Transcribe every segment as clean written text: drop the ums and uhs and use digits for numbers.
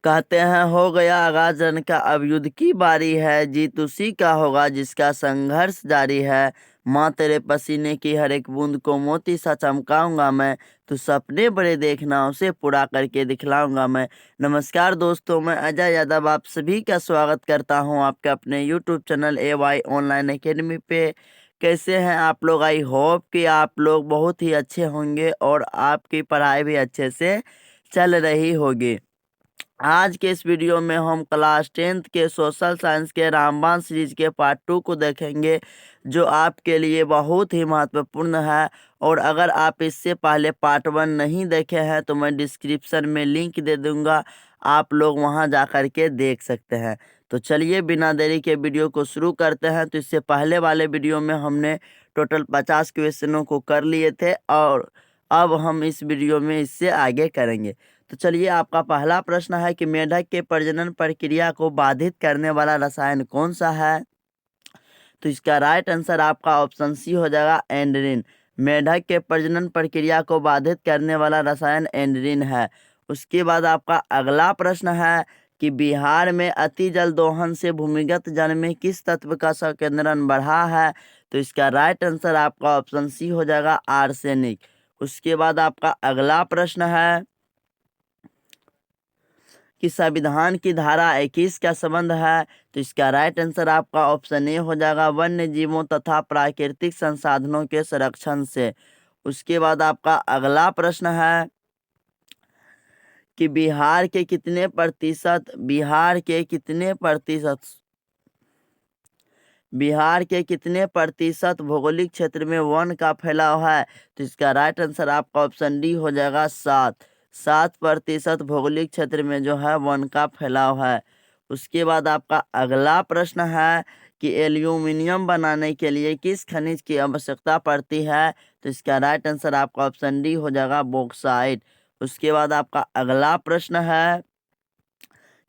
कहते हैं हो गया आगाज रन का, अब युद्ध की बारी है। जीत उसी का होगा जिसका संघर्ष जारी है। माँ तेरे पसीने की हर एक बूंद को मोती सा चमकाऊंगा मैं। तू सपने बड़े देखना, उसे पूरा करके दिखलाऊंगा मैं। नमस्कार दोस्तों, मैं अजय यादव आप सभी का स्वागत करता हूं आपके अपने YouTube channel AY online academy पे। कैसे हैं आप लोग? आई होप कि आप लोग बहुत ही अच्छे होंगे और आपकी पढ़ाई भी अच्छे से चल रही होगी। आज के इस वीडियो में हम क्लास 10th के सोशल साइंस के रामबाण सीरीज के पार्ट 2 को देखेंगे, जो आपके लिए बहुत ही महत्वपूर्ण है। और अगर आप इससे पहले पार्ट 1 नहीं देखे हैं तो मैं डिस्क्रिप्शन में लिंक दे दूंगा, आप लोग वहां जा कर के देख सकते हैं। तो चलिए बिना देरी के वीडियो को शुरू करते हैं। तो इससे पहले वाले वीडियो में हमने टोटल 50 क्वेश्चनों को कर लिए थे और अब हम इस वीडियो में इससे आगे करेंगे। तो चलिए, आपका पहला प्रश्न है कि मेढक के प्रजनन प्रक्रिया को बाधित करने वाला रसायन कौन सा है? तो इसका राइट आंसर आपका ऑप्शन सी हो जाएगा, एंड्रिन। मेढक के प्रजनन प्रक्रिया को बाधित करने वाला रसायन एंड्रिन है। उसके बाद आपका अगला प्रश्न है कि बिहार में अति जल दोहन से भूमिगत जल में किस तत्व का संकेंद्रण बढ़ा है? तो इसका राइट आंसर आपका ऑप्शन सी हो जाएगा, आर्सेनिक। उसके बाद आपका अगला प्रश्न है कि संविधान की धारा 21 का संबंध है? तो इसका राइट आंसर आपका ऑप्शन ए हो जाएगा, वन्य जीवों तथा प्राकृतिक संसाधनों के संरक्षण से। उसके बाद आपका अगला प्रश्न है कि बिहार के कितने प्रतिशत भौगोलिक क्षेत्र में वन का फैलाव है? तो इसका राइट आंसर आपका ऑप्शन डी हो जाएगा, 7% भौगोलिक क्षेत्र में जो है वन का फैलाव है। उसके बाद आपका अगला प्रश्न है कि एल्यूमिनियम बनाने के लिए किस खनिज की आवश्यकता पड़ती है? तो इसका राइट आंसर आपका ऑप्शन डी हो जाएगा, बॉक्साइट। उसके बाद आपका अगला प्रश्न है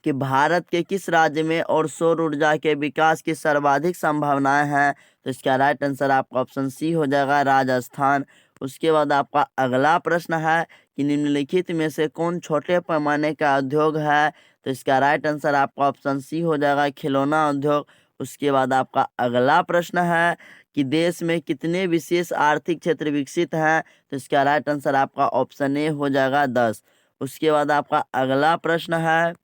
कि भारत के किस राज्य में और सौर ऊर्जा के विकास की सर्वाधिक संभावनाएं हैं? तो इसका राइट आंसर आपका ऑप्शन सी हो जाएगा, राजस्थान। उसके बाद आपका अगला प्रश्न है कि निम्नलिखित में से कौन छोटे पैमाने का उद्योग है? तो इसका राइट आंसर आपका ऑप्शन सी हो जाएगा, खिलौना उद्योग। उसके बाद आपका अगला प्रश्न है कि देश में कितने विशेष आर्थिक क्षेत्र विकसित हैं? तो इसका राइट आंसर आपका ऑप्शन ए हो जाएगा, 10। उसके बाद आपका अगला प्रश्न है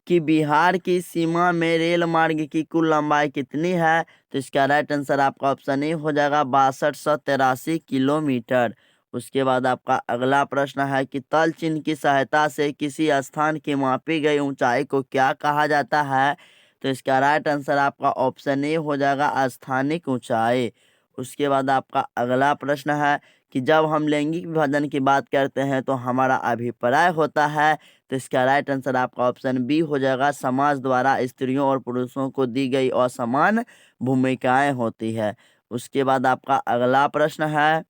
कि बिहार की सीमा में रेल मार्ग की कुल लंबाई कितनी है? तो इसका राइट आंसर आपका ऑप्शन ए हो जाएगा, 6283 किलोमीटर। उसके बाद आपका अगला प्रश्न है कि तल चिन्ह की सहायता से किसी स्थान की मापी गई ऊंचाई को क्या कहा जाता है? तो इसका राइट आंसर आपका ऑप्शन ए हो जाएगा, स्थानिक ऊंचाई। उसके बाद आपका अगला प्रश्न है कि जब हम लैंगिक विभाजन की बात करते हैं तो हमारा अभिप्राय होता है। तो इसका राइट आंसर आपका ऑप्शन बी हो जाएगा, समाज द्वारा स्त्रियों और पुरुषों को दी गई असमान भूमिकाएं होती है। उसके बाद आपका अगला प्रश्न है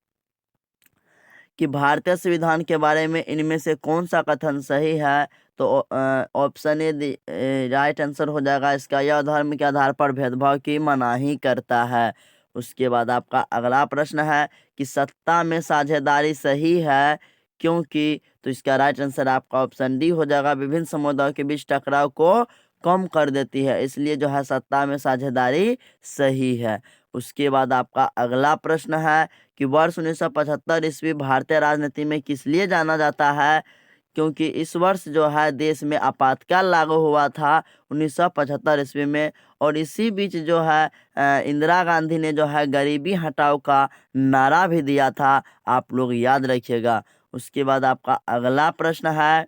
कि भारतीय संविधान के बारे में इनमें से कौन सा कथन सही है? तो ऑप्शन ए राइट आंसर हो जाएगा इसका, यह धर्म के आधार पर भेदभाव की मनाही करता है। उसके बाद आपका अगला प्रश्न है कि सत्ता में साझेदारी सही है क्योंकि? तो इसका राइट आंसर आपका ऑप्शन डी हो जाएगा, विभिन्न समुदायों के बीच टकराव को कम कर देती है, इसलिए जो है सत्ता में साझेदारी सही है। उसके बाद आपका अगला प्रश्न है कि वर्ष 1975 ईस्वी भारतीय राजनीति में किस लिए जाना जाता है? क्योंकि इस वर्ष जो है देश में आपातकाल लागू हुआ था 1975 ईस्वी में, और इसी बीच जो है इंदिरा गांधी ने जो है गरीबी हटाओ का नारा भी दिया था, आप लोग याद रखिएगा। उसके बाद आपका अगला प्रश्न है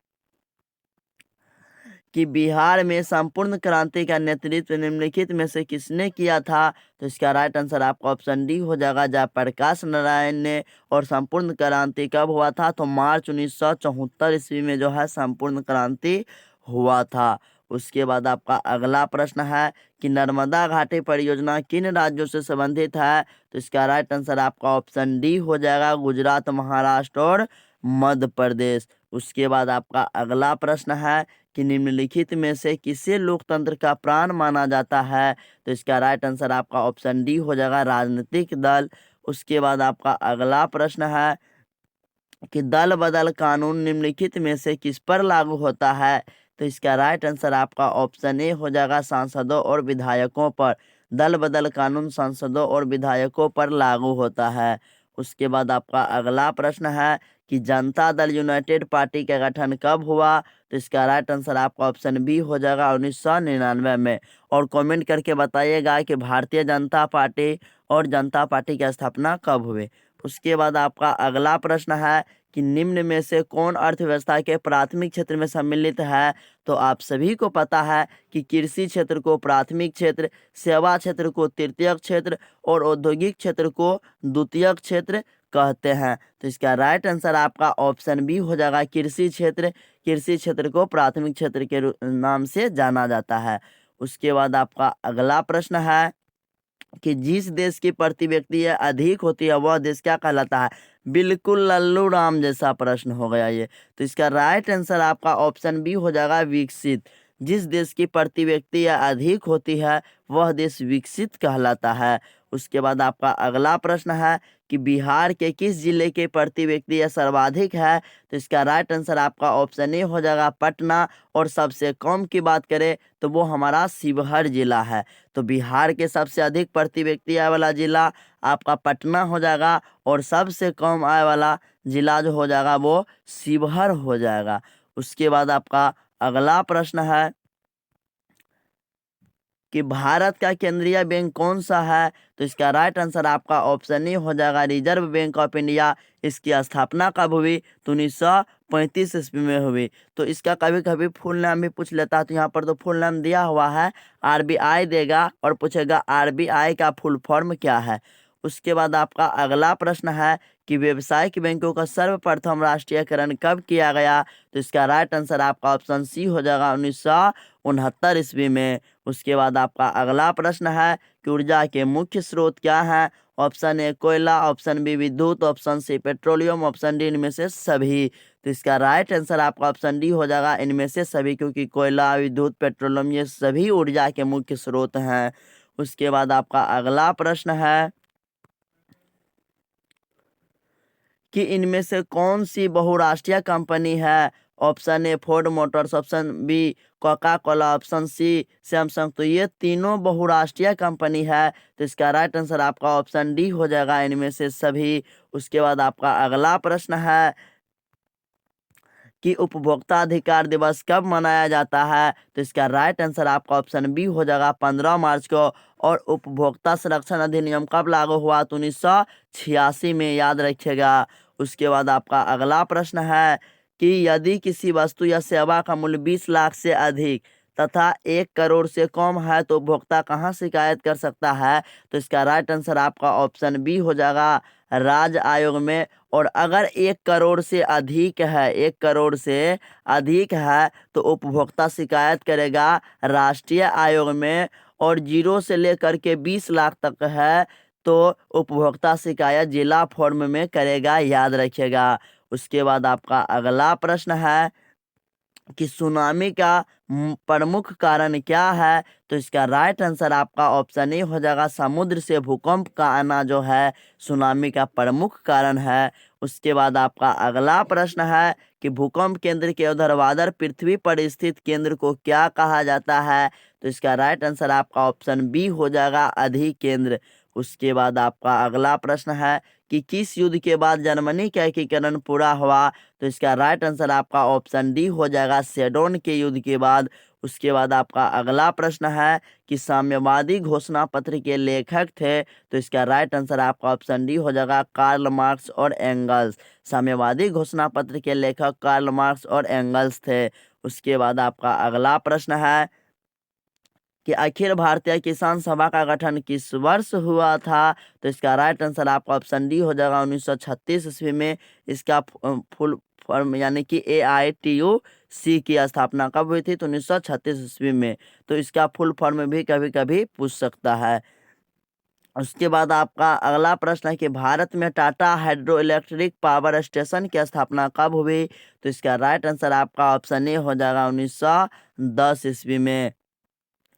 कि बिहार में संपूर्ण क्रांति का नेतृत्व निम्नलिखित में से किसने किया था? तो इसका राइट आंसर आपका ऑप्शन डी हो जाएगा, जयप्रकाश नारायण ने। और संपूर्ण क्रांति कब हुआ था? तो मार्च 1974 ईस्वी में जो है संपूर्ण क्रांति हुआ था। उसके बाद आपका अगला प्रश्न है कि नर्मदा घाटी परियोजना किन राज्यों से संबंधित है? तो इसका राइट आंसर आपका ऑप्शन डी हो जाएगा, गुजरात, महाराष्ट्र और मध्य प्रदेश। उसके बाद आपका अगला प्रश्न है कि निम्नलिखित में से किसे लोकतंत्र का प्राण माना जाता है? तो इसका राइट आंसर आपका ऑप्शन डी हो जाएगा, राजनीतिक दल। उसके बाद आपका अगला प्रश्न है कि दल बदल कानून निम्नलिखित में से किस पर लागू होता है। तो इसका राइट आंसर आपका ऑप्शन ए हो जाएगा, सांसदों और विधायकों पर। दल बदल कानून सांसदों और विधायकों पर लागू होता है। उसके बाद आपका अगला प्रश्न है कि जनता दल यूनाइटेड पार्टी का गठन कब हुआ। तो इसका राइट आंसर आपका ऑप्शन बी हो जाएगा, 1999 में। और कमेंट करके बताइएगा कि भारतीय जनता पार्टी और जनता पार्टी की स्थापना कब हुई। उसके बाद आपका अगला प्रश्न है कि निम्न में से कौन अर्थव्यवस्था के प्राथमिक क्षेत्र में सम्मिलित है। तो आप सभी को पता है कि कृषि क्षेत्र को प्राथमिक क्षेत्र, सेवा क्षेत्र को तृतीयक क्षेत्र और औद्योगिक क्षेत्र को द्वितीयक क्षेत्र कहते हैं। तो इसका राइट आंसर आपका ऑप्शन बी हो जाएगा, कृषि क्षेत्र। कृषि क्षेत्र को प्राथमिक क्षेत्र के नाम से जाना जाता है। उसके बाद आपका अगला प्रश्न है कि जिस देश की प्रति व्यक्ति अधिक होती है वह देश क्या कहलाता है। बिल्कुल लल्लू राम जैसा प्रश्न हो गया ये। तो इसका राइट आंसर आपका ऑप्शन बी हो जाएगा, विकसित। जिस देश की प्रति व्यक्ति अधिक होती है वह देश विकसित कहलाता है। उसके बाद आपका अगला प्रश्न है कि बिहार के किस जिले के प्रति व्यक्ति सर्वाधिक है। तो इसका राइट आंसर आपका ऑप्शन ए हो जाएगा, पटना। और सबसे कम की बात करें तो वो हमारा शिवहर जिला है। तो बिहार के सबसे अधिक प्रति व्यक्ति आय वाला जिला आपका पटना हो जाएगा, और सबसे कम आय वाला जिला जो हो जाएगा वो शिवहर हो जाएगा। उसके बाद आपका अगला प्रश्न है कि भारत का केंद्रीय बैंक कौन सा है। तो इसका राइट आंसर आपका ऑप्शन ए हो जाएगा, रिजर्व बैंक ऑफ इंडिया। इसकी स्थापना कब हुई। तो 1935 ईस्वी में हुई। तो इसका कभी कभी फुल नाम भी पूछ लेता है, तो यहाँ पर तो फुल नाम दिया हुआ है, आरबीआई देगा और पूछेगा आरबीआई का फुल फॉर्म क्या है। उसके बाद आपका अगला प्रश्न है कि व्यावसायिक बैंकों का सर्वप्रथम राष्ट्रीयकरण कब किया गया। तो इसका राइट आंसर आपका ऑप्शन सी हो जाएगा, 1969 ईस्वी में। उसके बाद आपका अगला प्रश्न है कि ऊर्जा के मुख्य स्रोत क्या हैं। ऑप्शन ए कोयला, ऑप्शन बी विद्युत, option C petroleum, option D इनमें से सभी। तो इसका राइट आंसर आपका ऑप्शन डी हो जाएगा, इनमें से सभी, क्योंकि कोयला, विद्युत, पेट्रोलियम ये सभी ऊर्जा के मुख्य स्रोत हैं। उसके बाद आपका अगला प्रश्न है कि इनमें से कौन सी बहुराष्ट्रीय कंपनी है। Option A Ford Motors, option B Coca Cola, option C Samsung. तो ये तीनों बहुराष्ट्रीय कंपनी है। तो इसका राइट आंसर आपका ऑप्शन डी हो जाएगा, इनमें से सभी। उसके बाद आपका अगला प्रश्न है कि उपभोक्ता अधिकार दिवस कब मनाया जाता है। तो इसका राइट आंसर आपका ऑप्शन बी हो जाएगा, 15 मार्च को। और उपभोक्ता संरक्षण अधिनियम कब लागू हुआ। तो 1986 में, याद रखिएगा। उसके बाद आपका अगला प्रश्न है कि यदि किसी वस्तु या सेवा का मूल्य 20 लाख से अधिक तथा 1 करोड़ से कम है तो उपभोक्ता कहाँ शिकायत कर सकता है। तो इसका राइट आंसर आपका ऑप्शन बी हो जाएगा, राज्य आयोग में। और अगर 1 करोड़ से अधिक है, 1 करोड़ से अधिक है तो उपभोक्ता शिकायत करेगा राष्ट्रीय आयोग में। और 0 से लेकर के 20 लाख तक है तो उपभोक्ता शिकायत जिला फॉर्म में करेगा, याद रखिएगा। उसके बाद आपका अगला प्रश्न है कि सुनामी का प्रमुख कारण क्या है। तो इसका राइट आंसर आपका ऑप्शन ए हो जाएगा, समुद्र से भूकंप का आना जो है सुनामी का प्रमुख कारण है। उसके बाद आपका अगला प्रश्न है कि भूकंप केंद्र के ऊर्ध्वाधर पृथ्वी पर स्थित केंद्र को क्या कहा जाता है। तो इसका राइट आंसर आपका ऑप्शन बी हो जाएगा, अधिकेंद्र। उसके बाद आपका अगला प्रश्न है कि किस युद्ध के बाद जर्मनी का एकीकरण पूरा हुआ। तो इसका राइट आंसर आपका ऑप्शन डी हो जाएगा, सेडोन के युद्ध के बाद। उसके बाद आपका अगला प्रश्न है कि साम्यवादी घोषणा पत्र के लेखक थे। तो इसका राइट आंसर आपका ऑप्शन डी हो जाएगा, कार्ल मार्क्स और एंगल्स। साम्यवादी घोषणा पत्र के लेखक कार्ल मार्क्स और एंगल्स थे। उसके बाद आपका अगला प्रश्न है कि अखिल भारतीय किसान सभा का गठन किस वर्ष हुआ था। तो इसका राइट आंसर आपका ऑप्शन डी हो जाएगा, 1936 ईस्वी में। इसका फुल फॉर्म यानी कि AITUC की स्थापना कब हुई थी। तो 1936 ईस्वी में। तो इसका फुल फॉर्म भी कभी कभी पूछ सकता है। उसके बाद आपका अगला प्रश्न है कि भारत में Tata hydro electric power station की स्थापना कब हुई। तो इसका राइट आंसर आपका ऑप्शन ए हो जाएगा, 1910 ईस्वी में।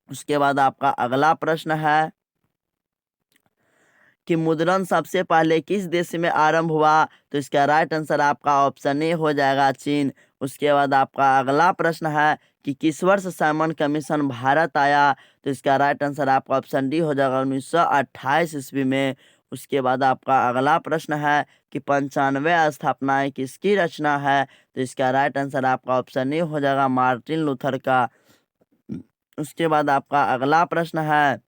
उसके बाद आपका अगला प्रश्न है कि मुद्रण सबसे पहले किस देश में आरंभ हुआ, तो इसका राइट आंसर आपका ऑप्शन ए हो जाएगा चीन। उसके बाद आपका अगला प्रश्न है कि किस वर्ष साइमन कमीशन भारत आया, तो इसका राइट आंसर आपका ऑप्शन डी हो जाएगा 1928 ईस्वी में। उसके बाद आपका अगला प्रश्न है कि 95 स्थापनाएं किसकी रचना है, तो इसका राइट आंसर आपका ऑप्शन ए हो जाएगा मार्टिन लूथर का। उसके बाद आपका अगला प्रश्न है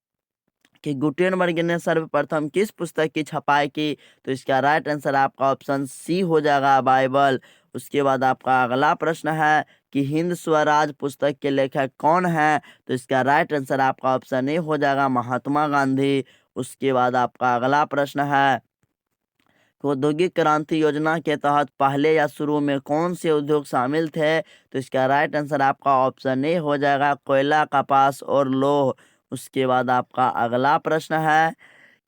कि गुटेनबर्ग ने सर्वप्रथम किस पुस्तक की छपाई की, तो इसका राइट आंसर आपका ऑप्शन सी हो जाएगा बाइबल। उसके बाद आपका अगला प्रश्न है कि हिंद स्वराज पुस्तक के लेखक कौन है, तो इसका राइट आंसर आपका ऑप्शन ए हो जाएगा महात्मा गांधी। उसके बाद आपका अगला प्रश्न है कि औद्योगिक क्रांति योजना के तहत पहले या शुरू में कौन से उद्योग शामिल थे, तो इसका राइट आंसर आपका ऑप्शन ए हो जाएगा कोयला, कपास और लौह। उसके बाद आपका अगला प्रश्न है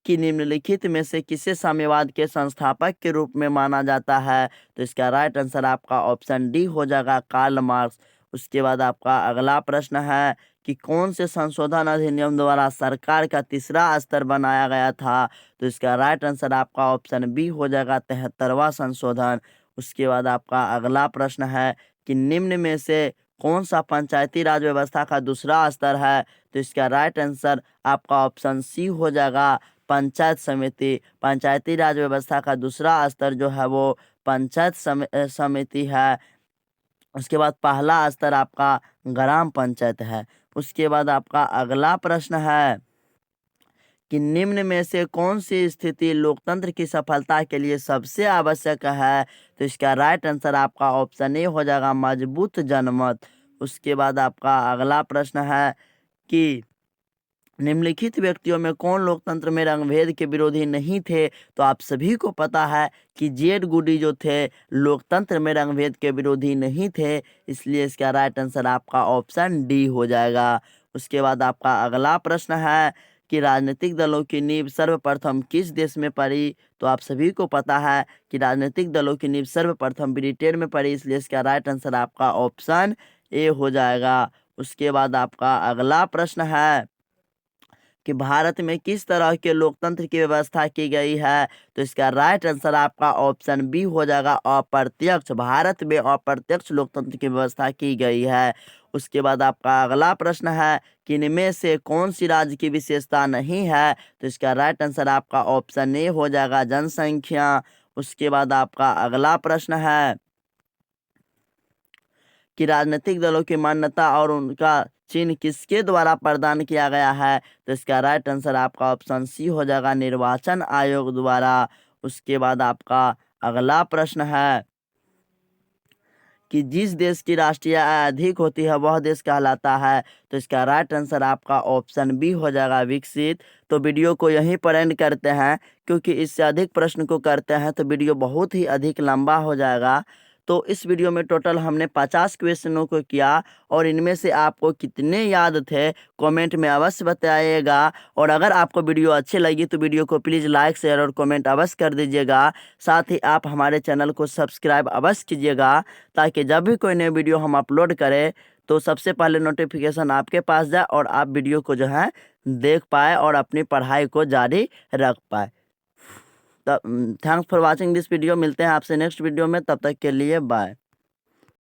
कि निम्नलिखित में से किसे साम्यवाद के संस्थापक के रूप में माना जाता है, तो इसका राइट आंसर आपका ऑप्शन डी हो जाएगा कार्ल मार्क्स। उसके बाद आपका अगला प्रश्न है कि कौन से संशोधन अधिनियम द्वारा सरकार का तीसरा स्तर बनाया गया था, तो इसका राइट आंसर आपका ऑप्शन बी हो जाएगा 73वां संशोधन। उसके बाद आपका अगला प्रश्न है कि निम्न में से कौन सा पंचायती राज व्यवस्था का दूसरा स्तर है, तो इसका राइट आंसर आपका ऑप्शन सी हो जाएगा पंचायत समिति। पंचायती राज व्यवस्था का दूसरा स्तर जो है वो पंचायत समिति है। उसके बाद पहला स्तर आपका ग्राम पंचायत है। उसके बाद आपका अगला प्रश्न है कि निम्न में से कौन सी स्थिति लोकतंत्र की सफलता के लिए सबसे आवश्यक है, तो इसका राइट आंसर आपका ऑप्शन ए हो जाएगा मजबूत जनमत। उसके बाद आपका अगला प्रश्न है कि निम्नलिखित व्यक्तियों में कौन लोकतंत्र में रंगभेद के विरोधी नहीं थे, तो आप सभी को पता है कि जेड गुडी जो थे लोकतंत्र में रंगभेद के विरोधी नहीं थे, इसलिए इसका राइट आंसर आपका ऑप्शन डी हो जाएगा। उसके बाद आपका अगला प्रश्न है कि राजनीतिक दलों की नींव सर्वप्रथम किस देश में पड़ी, तो आप सभी को पता है कि राजनीतिक दलों की नींव सर्वप्रथम ब्रिटेन में पड़ी, इसलिए इसका राइट आंसर आपका ऑप्शन ए हो जाएगा। उसके बाद आपका अगला प्रश्न है कि भारत में किस तरह के लोकतंत्र की व्यवस्था की गई है, तो इसका राइट आंसर आपका ऑप्शन बी हो जाएगा अप्रत्यक्ष। भारत में अप्रत्यक्ष लोकतंत्र की व्यवस्था की गई है। उसके बाद आपका अगला प्रश्न है कि इनमें से कौन सी राज्य की विशेषता नहीं है, तो इसका राइट आंसर आपका ऑप्शन ए हो जाएगा जनसंख्या। उसके बाद आपका अगला प्रश्न है कि राजनीतिक दलों की मान्यता और उनका चिन्ह किसके द्वारा प्रदान किया गया है, तो इसका राइट आंसर आपका ऑप्शन सी हो जाएगा निर्वाचन आयोग द्वारा। उसके बाद आपका अगला प्रश्न है कि जिस देश की राष्ट्रीय आय अधिक होती है वह देश कहलाता है, तो इसका राइट आंसर आपका ऑप्शन बी हो जाएगा विकसित। तो वीडियो को यहीं पर एंड करते हैं, क्योंकि इससे अधिक प्रश्न को करते हैं तो वीडियो बहुत ही अधिक लंबा हो जाएगा। तो इस वीडियो में टोटल हमने 50 क्वेश्चनों को किया, और इनमें से आपको कितने याद थे कमेंट में अवश्य बताइएगा। और अगर आपको वीडियो अच्छी लगी तो वीडियो को प्लीज़ लाइक, शेयर और कमेंट अवश्य कर दीजिएगा। साथ ही आप हमारे चैनल को सब्सक्राइब अवश्य कीजिएगा, ताकि जब भी कोई नई वीडियो हम अपलोड करें तो सबसे पहले नोटिफिकेशन आपके पास जाए और आप वीडियो को जो है देख पाए और अपनी पढ़ाई को जारी रख पाए। तब thanks for watching this video. मिलते हैं आपसे नेक्स्ट वीडियो में, तब तक के लिए बाय।